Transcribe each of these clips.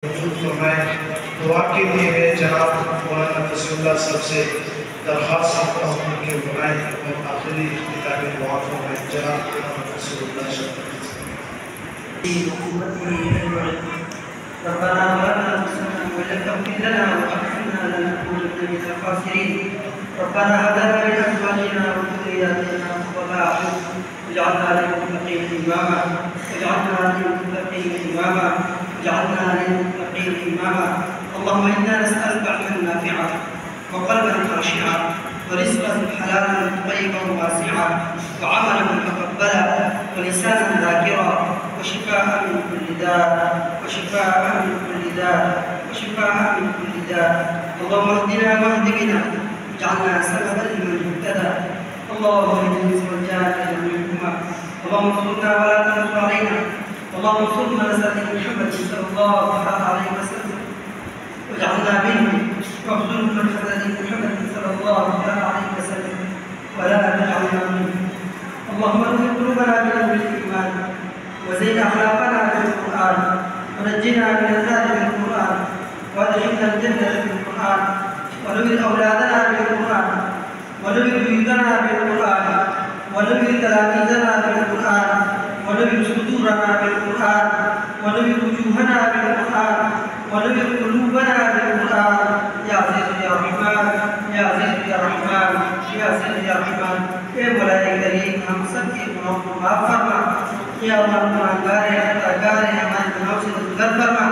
فرمائیں۔ دعا کے لیے میں جناب مولانا رسول اللہ صاحب سے درخواست کرتا ہوں کہ بلائیں اور آخری اختتامی دعا فرمائیں۔ جناب مولانا رسول اللہ صاحب ربنا ظلمنا انفسنا وان لم تغفر لنا وترحمنا لنكونن من الخاسرين. ربنا هب لنا من ازواجنا وذرياتنا قرة اعين واجعلنا للمتقين اماما اللهم انا نسالك علما نافعا وقلبا خاشعا ورزقا حلالا طيبا واسعا وعملا متقبلا ولسانا ذاكرا وشفاء من كل داء اللهم اهدنا واهد بنا واجعلنا سببا لمن اهتدى. اللهم اهدنا والجاهل منهما. اللهم انصرنا ولا تنصر علينا. اللهم انصرنا لسيدنا محمد صلى الله عليه وسلم واجعلنا منهم واخذلهم من حسد محمد صلى الله عليه وسلم ولا تجعلنا منهم. اللهم اغفر قلوبنا بنور الايمان وزين اخلاقنا بالقران ونجنا من النار بالقران وادخلنا الجنه بالقران ونور اولادنا بالقران ونور بيوتنا بالقران ونور تلاميذنا بالقران ونور صدورنا بالقران ونور وجوهنا بالقران ونور قلوبنا بالقران. يا عزيز يا رحمن يا عزيز يا رحمن يا عزيز يا رحمن. اے مولا کریم ہم سب کے گناہوں کو معاف فرما. یا اللہ گناہگار خطاکار ہمارے گناہوں سے درگزر فرما.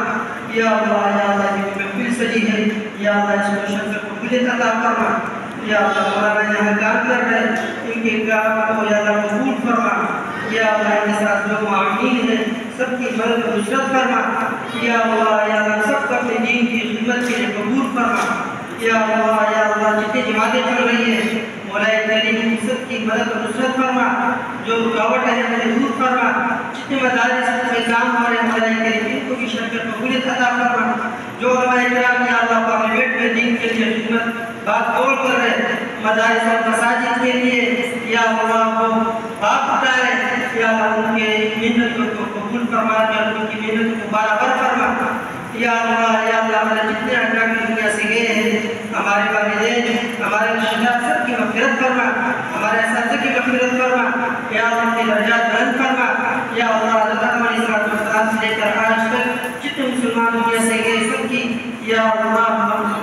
یا اللہ کی محفل سجی ہے. یا اللہ اس کو شرف قبولیت عطا فرما. یا اللہ مولانا یہاں کام کر رہے ان کے کام کو یا اللہ قبول فرما. یا اللہ ان کے ساتھ جو معاملین ہیں سب کی مدد و نصرت فرما. یا اللہ سب کو اپنے دین کی خدمت کے لیے قبول فرما. یا اللہ جتنی جماعتیں چل رہی ہیں مولا کریم سب کی مدد و نصرت فرما. جو رکاوٹ ہے انہیں دور فرما. جتنے مدارس میں کام ہو رہے ہیں مولا کریم ان کو بھی شرکت قبولیت عطا فرما. جو علماء کرام یا اللہ پارلیمنٹ میں دین کے لیے خدمت بات قول کر رہے ہیں مدارس اور مساجد کے لیے یا اللہ کو بات اٹھائے. یا ان کے محنتوں کو قبول فرما. یا ان کی محنت کو برابر فرما. یا اللہ ہمارے جتنے احکام دنیا سے گئے ہیں ہمارے والدین ہمارے رشتہ دار سب کی مغفرت فرما. ہمارے اساتذہ کی مغفرت فرما. یا اللہ ان کے درجات بلند فرما. یا اللہ حضرت علیہ السلام سے لے کر آج تک جتنے مسلمان دنیا سے گئے سب کی یا اللہ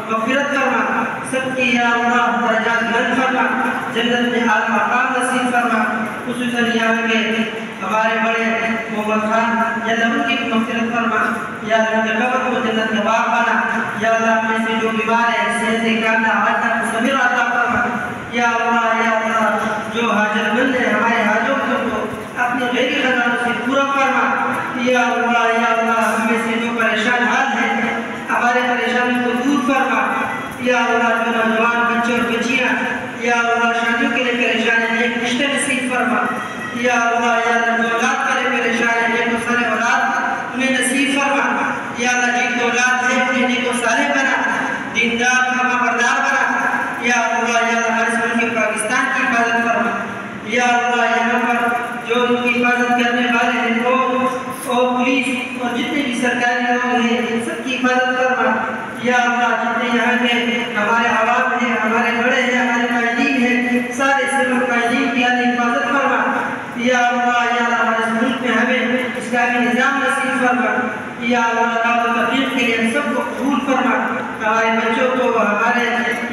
مغفرت فرما. سب کی یا اللہ درجات بلند فرما. جنت میں اعلیٰ مقام نصیب فرما. خصوصاً یہاں کے ہمارے بڑے محمد خان یا اللہ ان کی مغفرت فرما. یا اللہ ان کے قبر کو جنت کا باغ بنا. یا اللہ میں سے جو بیمار ہے صحت کاملہ عاجلہ مستمر عطا فرما. یا اللہ جو حاجت مند ہے ہمارے حاجوں کو اپنے غیبی خزانوں سے پورا فرما. یا اللہ ہم میں سے جو پریشان حال ہیں ہمارے پریشانی کو دور فرما. یا اللہ جو نوجوان بچے اور بچیاں یا اللہ شادیوں کے لیے پریشان ہیں ایک رشتے نصیب فرما. یا اللہ جو اولاد کے لیے پریشان ہیں ایک سارے اولاد انہیں نصیب فرما. یا اللہ جن کی اولاد ہے انہیں نیک و صالح بنا. دیندار فرما بردار بنا. یا اللہ ہمارے ملک پاکستان کی حفاظت فرما. یا اللہ یہاں پر جو ان کی حفاظت کرنے والے ہیں اور پولیس اور جتنے بھی سرکاری لوگ ہیں ان سب کی حفاظت فرما. یا اللہ جتنے یہاں کے ہمارے عوام ہیں ہمارے بڑے ہیں ہمارے قائدین ہیں سارے سلم قائدین کی حفاظت فرما. یا اللہ ہمارے ملک میں ہمیں اسلامی نظام نصیب فرما. یا اللہ دعوت و تبلیغ کے لیے ہم سب کو قبول فرما. ہمارے بچوں کو ہمارے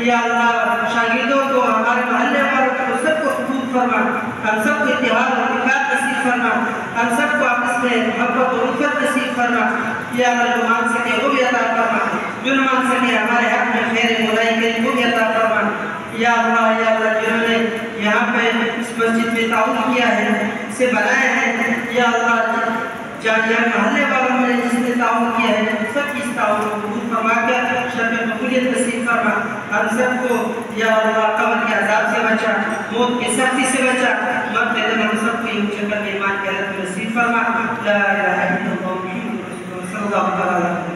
یا اللہ شاگردوں کو ہمارے محلے والوں کو سب کو قبول فرما. ہم سب کو اتحاد و اتفاق نصیب فرما. ہم سب کو آپس میں محبت و الفت نصیب فرما. یا اللہ جو مانگ سکے وہ بھی عطا فرما. جو نہ مانگ سکے ہمارے حق میں خیر مولائی کرے وہ بھی عطا فرما. یا اللہ جنہوں نے یہاں پہ اس مسجد میں تعاون کیا ہے اسے بنایا ہے یا اللہ جامعہ محلے والوں نے جس نے تعاون کیا ہے سب کی اس تعاون کو قبول فرما کر شرف قبولیت نصیب فرما. ہم سب کو یا اللہ قبر کے عذاب سے بچا موت کی سختی سے بچا. مغفرت ہم سب کو یہ شکل ایمان کی حالت میں نصیب فرما. لا الہ الا اللہ محمد رسول اللہ صلی اللہ علیہ وسلم.